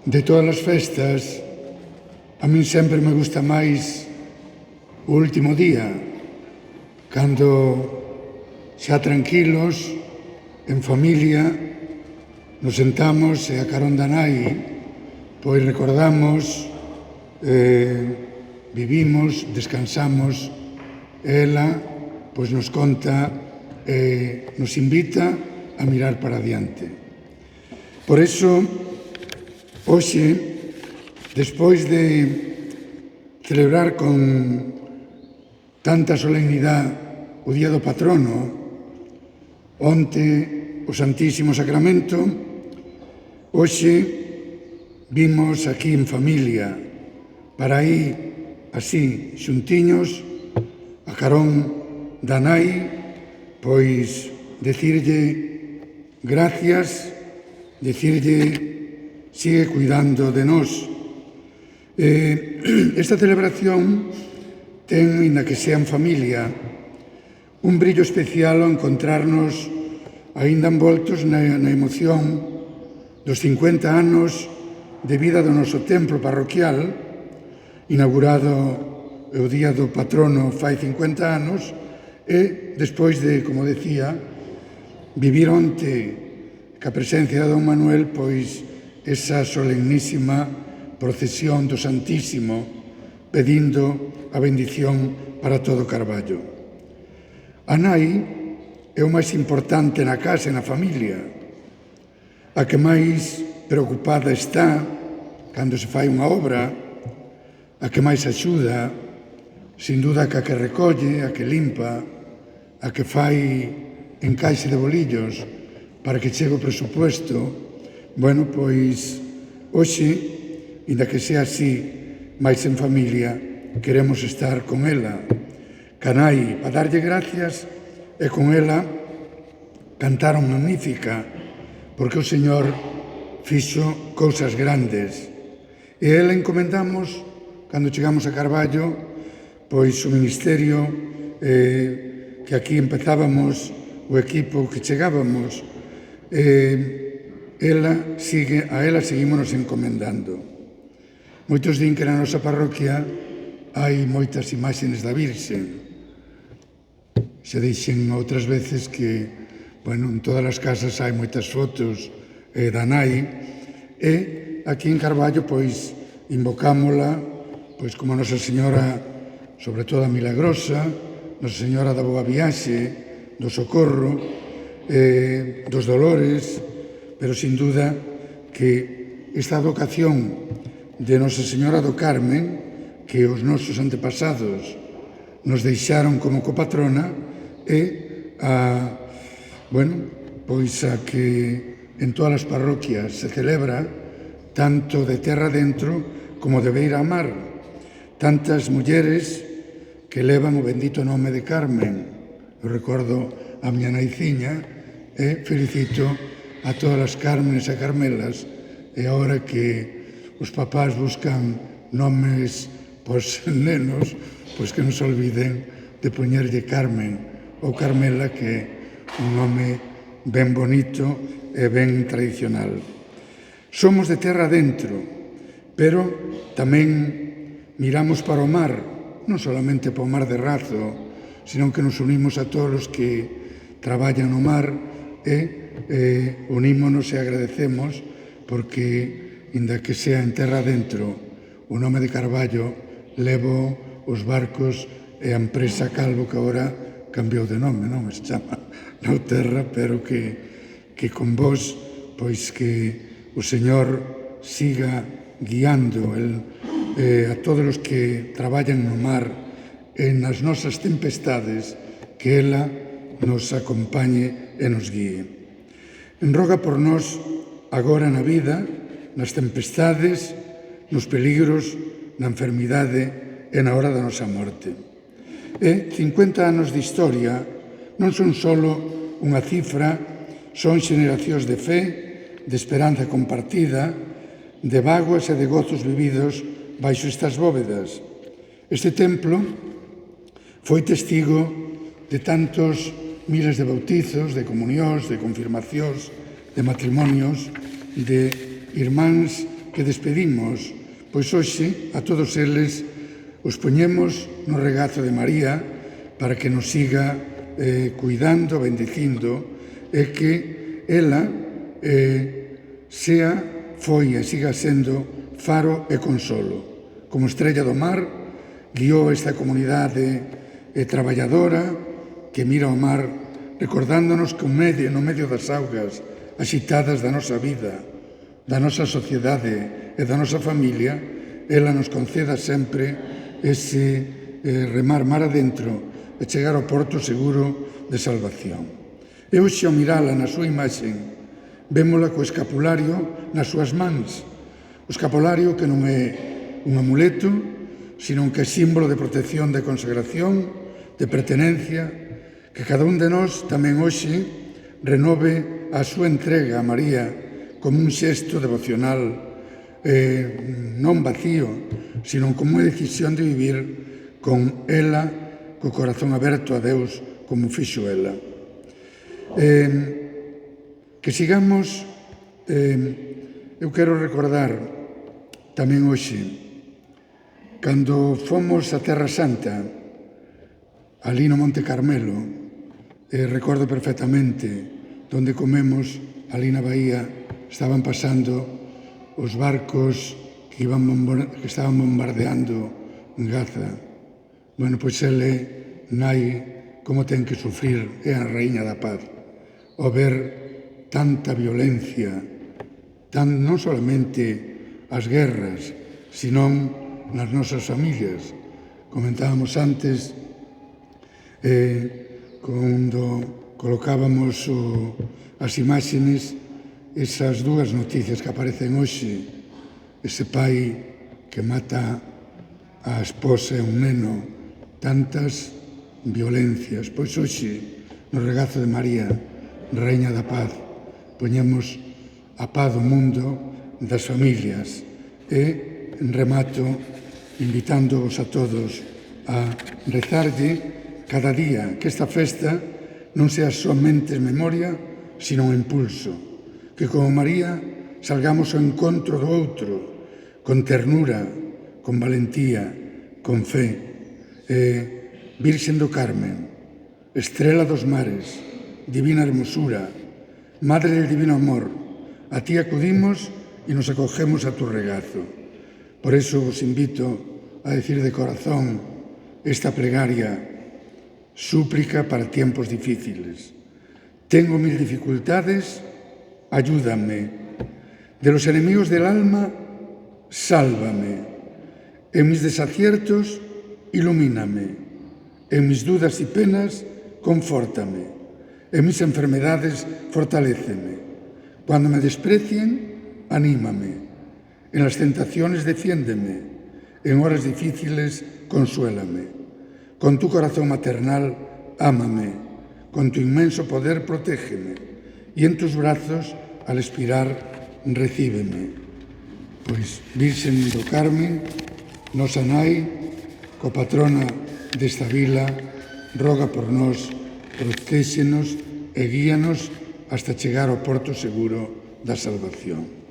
De todas as festas, a min sempre me gusta máis o último día, cando xa tranquilos, en familia, nos sentamos e a carón da nai, pois recordamos, vivimos, descansamos, e ela pois nos conta e nos invita a mirar para adiante. Por iso, hoxe, despois de celebrar con tanta solemnidade o Día do Patrono, onte o Santísimo Sacramento, hoxe vimos aquí en familia para ir así, xuntiños, a carón da nai, pois decirlle gracias, decirlle sigue cuidando de nós. Esta celebración ten, ainda que sea en familia, un brillo especial ao encontrarnos aínda envoltos na emoción dos 50 anos de vida do noso templo parroquial, inaugurado o Día do Patrono fai 50 anos, e despois de, como decía, vivir onte ca presencia de Don Manuel, pois esa solemnísima procesión do Santísimo pedindo a bendición para todo Carballo. A nai é o máis importante na casa e na familia, a que máis preocupada está cando se fai unha obra, a que máis axuda, sin duda que a que recolle, a que limpa, a que fai encaixe de bolillos para que chegue o presupuesto. Bueno, pois, hoxe, inda que sea así, máis en familia, queremos estar con ela, canai, para darlle gracias, e con ela cantaron Magnífica, porque o Señor fixo cousas grandes. E ela encomendamos, cando chegamos a Carballo, pois o ministerio que aquí empezábamos, o equipo que chegábamos, a ela seguímonos encomendando. Moitos din que na nosa parroquia hai moitas imaxes da Virxe. Xa dixen outras veces que, bueno, en todas as casas hai moitas fotos da nai, e aquí en Carballo, pois, invocámola, pois, como Nosa Señora, sobre todo a Milagrosa, Nosa Señora da Boa Viaxe, do Socorro, dos Dolores, pero sin duda que esta advocación de Nosa Señora do Carmen, que os nosos antepasados nos deixaron como copatrona, é pois a que en todas as parroquias se celebra, tanto de terra dentro como de beira a mar. Tantas mulleres que levan o bendito nome de Carmen. Eu recordo a miña naiciña e felicito a todas as Cármenes e Carmelas, e agora que os papás buscan nomes pos nenos, pois que non se olviden de poñerlle Carmen ou Carmela, que é un nome ben bonito e ben tradicional. Somos de terra dentro, pero tamén miramos para o mar, non solamente para o mar de Razo, sino que nos unimos a todos os que traballan no mar e unímonos e agradecemos porque, inda que sea en terra dentro, o nome de Carballo levo os barcos e a empresa Calvo, que agora cambiou de nome, non? Se chama Nauterra, pero que con vos, pois que o Señor siga guiando a todos os que traballan no mar e nas nosas tempestades, que ela nos acompañe e nos guíe. Enroga por nós agora na vida, nas tempestades, nos peligros, na enfermidade e na hora da nosa morte. E 50 anos de historia non son só unha cifra, son xeneracións de fe, de esperanza compartida, de bágoas e de gozos vividos baixo estas bóvedas. Este templo foi testigo de tantos miles de bautizos, de comunións, de confirmacións, de matrimonios, de irmáns que despedimos, pois hoxe a todos eles os poñemos no regazo de María para que nos siga cuidando, bendicindo, e que ela foi e siga sendo faro e consolo. Como estrella do mar, guiou esta comunidade traballadora que mira ao mar, recordándonos que no medio das augas axitadas da nosa vida, da nosa sociedade e da nosa familia, ela nos conceda sempre ese remar mar adentro e chegar ao porto seguro de salvación. E hoxe, ao mirala na súa imaxe, vémola co escapulario nas súas mans. O escapulario que non é un amuleto, sino que é símbolo de protección, de consagración, de pertenencia, que cada un de nós tamén hoxe renove a súa entrega a María como un xesto devocional non vacío, sino como unha decisión de vivir con ela, co corazón aberto a Deus, como fixo ela. Que sigamos, eu quero recordar tamén hoxe, cando fomos a Terra Santa, ali no Monte Carmelo, recordo perfectamente onde comemos, ali na bahía, estaban pasando os barcos que estaban bombardeando Gaza. Bueno, pois ele, nai, como ten que sufrir, é a raíña da paz, ao ver tanta violencia, non solamente as guerras, senón nas nosas familias. Comentábamos antes, cando colocábamos as imágenes, esas dúas noticias que aparecen hoxe, ese pai que mata a esposa e un neno, tantas violencias. Pois hoxe, no regazo de María, Raíña da Paz, poñemos a paz do mundo, das familias, e remato invitándoos a todos a rezarlle cada día, que esta festa non sea somente memoria, sino un impulso, que como María salgamos ao encontro do outro, con ternura, con valentía, con fe. Virxen do Carmen, estrela dos mares, divina hermosura, madre del divino amor, a ti acudimos e nos acogemos a tu regazo. Por eso vos invito a decir de corazón esta plegaria, súplica para tiempos difíciles. Tengo mil dificultades, ayúdame. De los enemigos del alma, sálvame. En mis desaciertos, ilumíname. En mis dudas y penas, confórtame. En mis enfermedades, fortaléceme. Cuando me desprecien, anímame. En las tentaciones, defiéndeme. En horas difíciles, consuélame. Con tu corazón maternal, ámame. Con tu inmenso poder, protégeme. Y en tus brazos, al expirar, recíbeme. Pois, Virxen do Carmen, nosa nai, copatrona desta vila, roga por nós, protéxenos e guíanos hasta chegar ao porto seguro da salvación.